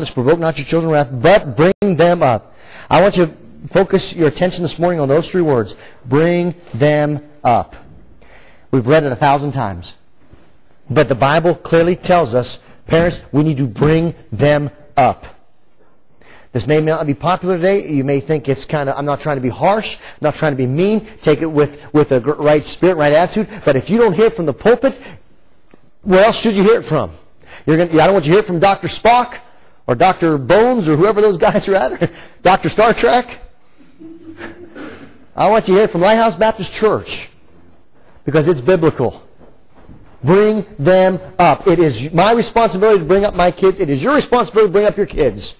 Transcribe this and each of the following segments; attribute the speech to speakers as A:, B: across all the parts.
A: provoke not your children to wrath, but bring them up. I want you to focus your attention this morning on those three words. Bring them up. We've read it 1,000 times. But the Bible clearly tells us, parents, we need to bring them up. This may not be popular today. You may think it's kind of, I'm not trying to be harsh, I'm not trying to be mean. Take it with a right spirit, right attitude. But if you don't hear it from the pulpit, where else should you hear it from? I don't want you to hear it from Dr. Spock or Dr. Bones or whoever those guys are at, Dr. Star Trek. I want you to hear it from Lighthouse Baptist Church because it's biblical. Bring them up. It is my responsibility to bring up my kids. It is your responsibility to bring up your kids.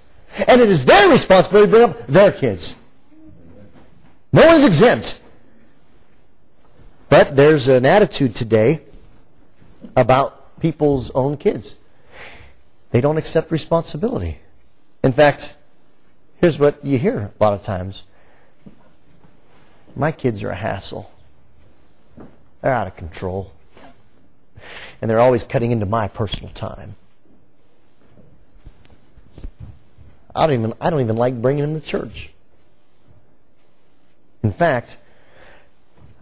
A: And it is their responsibility to bring up their kids. No one's exempt. But there's an attitude today about people's own kids. They don't accept responsibility. In fact, here's what you hear a lot of times. My kids are a hassle. They're out of control. And they're always cutting into my personal time. I don't even like bringing them to church. In fact,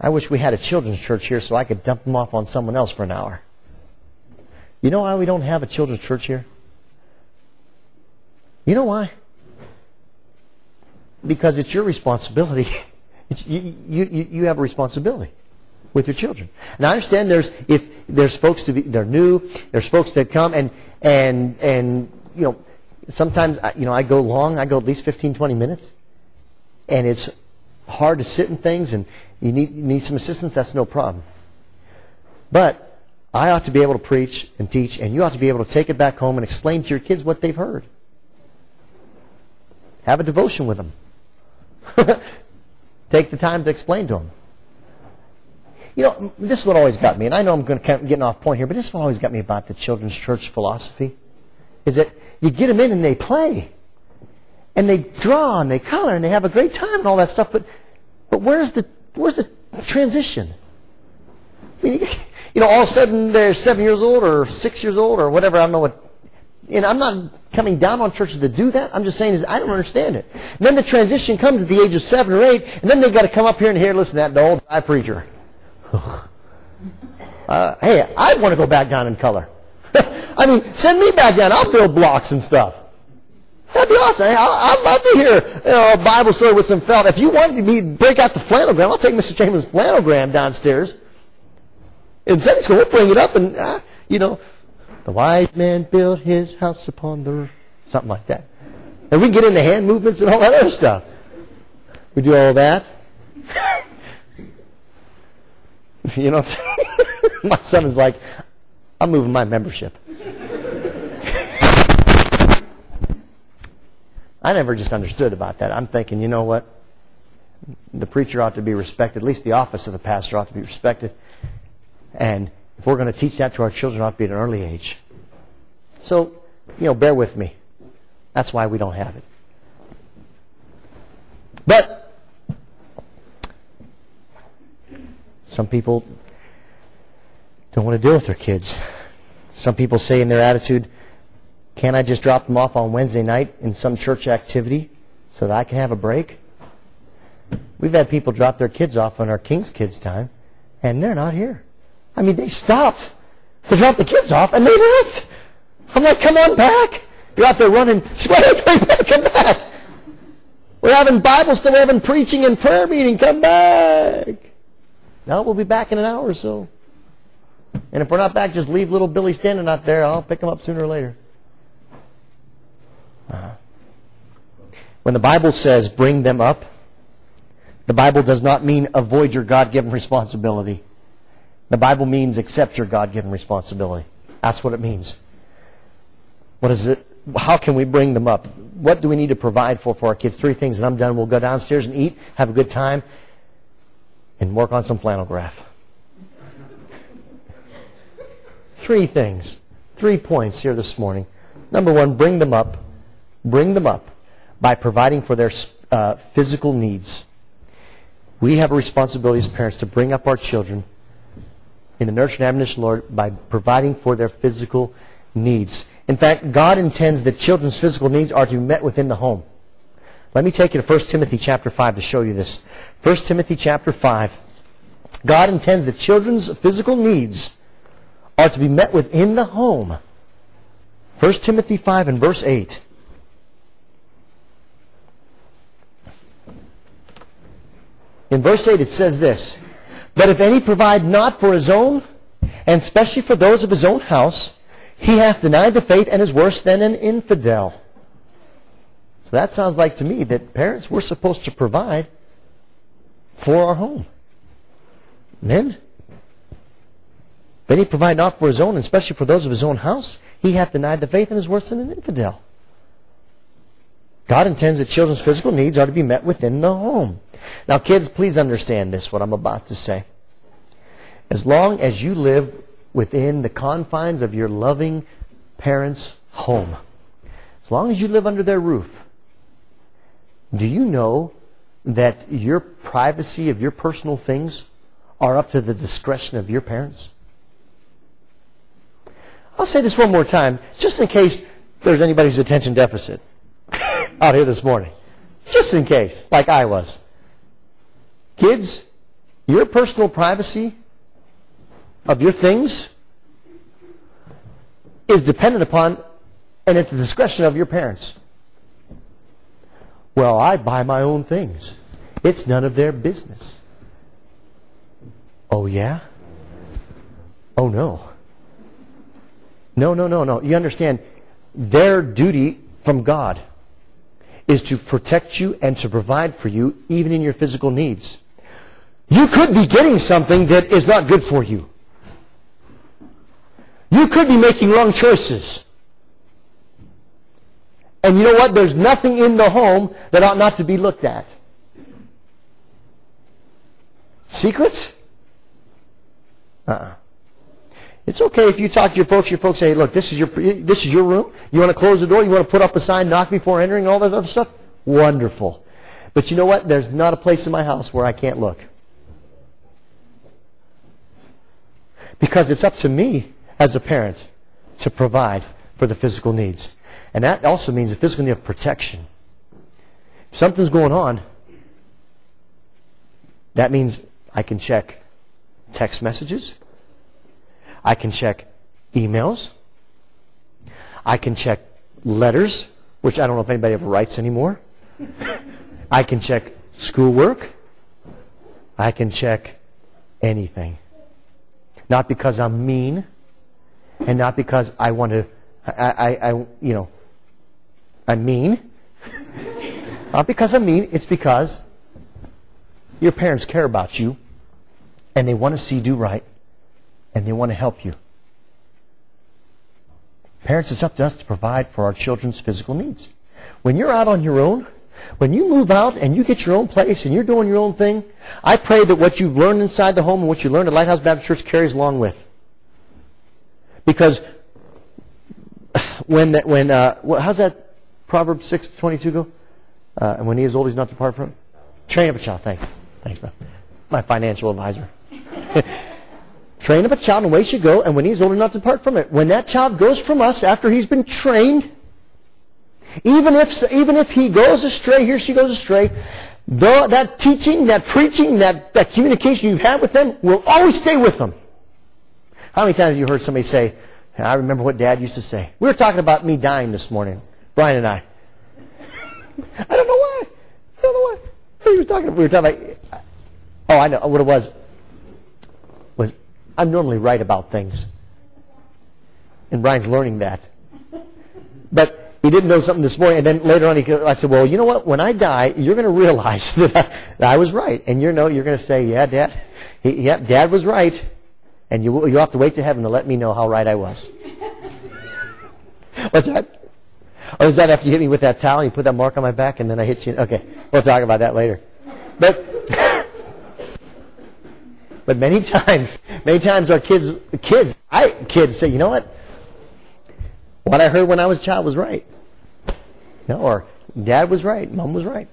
A: I wish we had a children's church here so I could dump them off on someone else for an hour. You know why we don't have a children's church here? You know why? Because it's your responsibility. You have a responsibility with your children. Now I understand there's folks they're new, there's folks that come and sometimes I go at least 15, 20 minutes, and it's hard to sit in things, and you need some assistance. That's no problem. But I ought to be able to preach and teach, and you ought to be able to take it back home and explain to your kids what they've heard. Have a devotion with them. Take the time to explain to them. This is what always got me, and I know I'm getting off point here, but this is what always got me about the children's church philosophy, is that you get them in and they play. And they draw and they color and they have a great time and all that stuff, but where's the transition? I mean, all of a sudden they're 7 years old or 6 years old or whatever, I don't know what. And I'm not coming down on churches that do that. I'm just saying I don't understand it. And then the transition comes at the age of 7 or 8, and then they've got to come up here and listen to that old dry preacher. Hey, I want to go back down in color. I mean, send me back down. I'll build blocks and stuff. That'd be awesome. I'd love to hear a Bible story with some felt. If you want me to break out the flannelgram, I'll take Mr. Chambers' flannelgram downstairs. In Sunday school, we'll bring it up and, the wise man built his house upon the... something like that. And we can get into hand movements and all that other stuff. We do all that. My son is like, I'm moving my membership. I never just understood about that. I'm thinking, you know what? The preacher ought to be respected. At least the office of the pastor ought to be respected. And if we're going to teach that to our children, it ought to be at an early age. So, bear with me. That's why we don't have it. But some people don't want to deal with their kids. Some people say in their attitude, can't I just drop them off on Wednesday night in some church activity so that I can have a break? We've had people drop their kids off on our King's Kids time, and they're not here. I mean, they stopped to drop the kids off, and they left. I'm like, come on back. You're out there running. Come back. We're having Bible study. We're having preaching and prayer meeting. Come back. No, we'll be back in an hour or so. And if we're not back, just leave little Billy standing out there. I'll pick him up sooner or later. When the Bible says bring them up, the Bible does not mean avoid your God-given responsibility. The Bible means accept your God-given responsibility. That's what it means. What is it? How can we bring them up? What do we need to provide for our kids? 3 things, and I'm done. We'll go downstairs and eat, have a good time, and work on some flannel graph. 3 things. 3 points here this morning. Number 1, bring them up. Bring them up by providing for their physical needs. We have a responsibility as parents to bring up our children in the nurture and admonition of the Lord by providing for their physical needs. In fact, God intends that children's physical needs are to be met within the home. Let me take you to 1 Timothy chapter 5 to show you this. 1 Timothy chapter 5. God intends that children's physical needs are to be met within the home. 1 Timothy 5 and verse 8. In verse 8 it says this, "But if any provide not for his own, and especially for those of his own house, he hath denied the faith and is worse than an infidel." So that sounds like to me that parents, we're supposed to provide for our home. Men, if any provide not for his own, and especially for those of his own house, he hath denied the faith and is worse than an infidel. God intends that children's physical needs are to be met within the home. Now, kids, please understand this, what I'm about to say. As long as you live within the confines of your loving parents' home, as long as you live under their roof, do you know that your privacy of your personal things are up to the discretion of your parents? I'll say this one more time, just in case there's anybody who's attention deficit out here this morning. Just in case, like I was. Kids, your personal privacy of your things is dependent upon and at the discretion of your parents. Well, I buy my own things. It's none of their business. Oh, yeah? Oh, no. No. You understand, their duty from God is to protect you and to provide for you, even in your physical needs. You could be getting something that is not good for you. You could be making wrong choices. And you know what? There's nothing in the home that ought not to be looked at. Secrets? It's okay if you talk to your folks say, hey, look, this is your room. You want to close the door? You want to put up a sign, knock before entering, all that other stuff? Wonderful. But you know what? There's not a place in my house where I can't look. Because it's up to me as a parent to provide for the physical needs. And that also means the physical need of protection. If something's going on, that means I can check text messages. I can check emails. I can check letters, which I don't know if anybody ever writes anymore. I can check schoolwork. I can check anything. Not because I'm mean, and not because I want to, I'm mean. Not because I'm mean, it's because your parents care about you, and they want to see you do right, and they want to help you. Parents, it's up to us to provide for our children's physical needs. When you're out on your own, when you move out and you get your own place and you're doing your own thing, I pray that what you've learned inside the home and what you learned at Lighthouse Baptist Church carries along with. Because how's that Proverbs 6:22 go? And when he is old, he's not to depart from it. Train up a child. Thanks, bro. My financial advisor. Train up a child in the way he should go, and when he's old enough to depart from it. When that child goes from us after he's been trained, even if he goes astray, he or she goes astray, that teaching, that preaching, that communication you've had with them will always stay with them. How many times have you heard somebody say, I remember what Dad used to say. We were talking about me dying this morning, Brian and I. I don't know why. What he was talking about. We were talking about, I know what it was I'm normally right about things. And Brian's learning that. But he didn't know something this morning, and then later on I said, well, you know what? When I die, you're going to realize that I was right. And you're going to say, yeah, Dad. Dad was right. And you'll have to wait to heaven to let me know how right I was. What's that? Or is that after you hit me with that towel and you put that mark on my back and then I hit you? Okay, we'll talk about that later. But many times our kids say, you know what I heard when I was a child was right. Or Dad was right, Mom was right.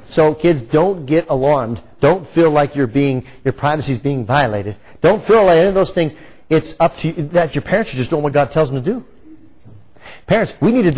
A: So kids, don't get alarmed. Don't feel like your privacy is being violated. Don't feel like any of those things. It's up to you. That your parents are just doing what God tells them to do. Parents, we need to do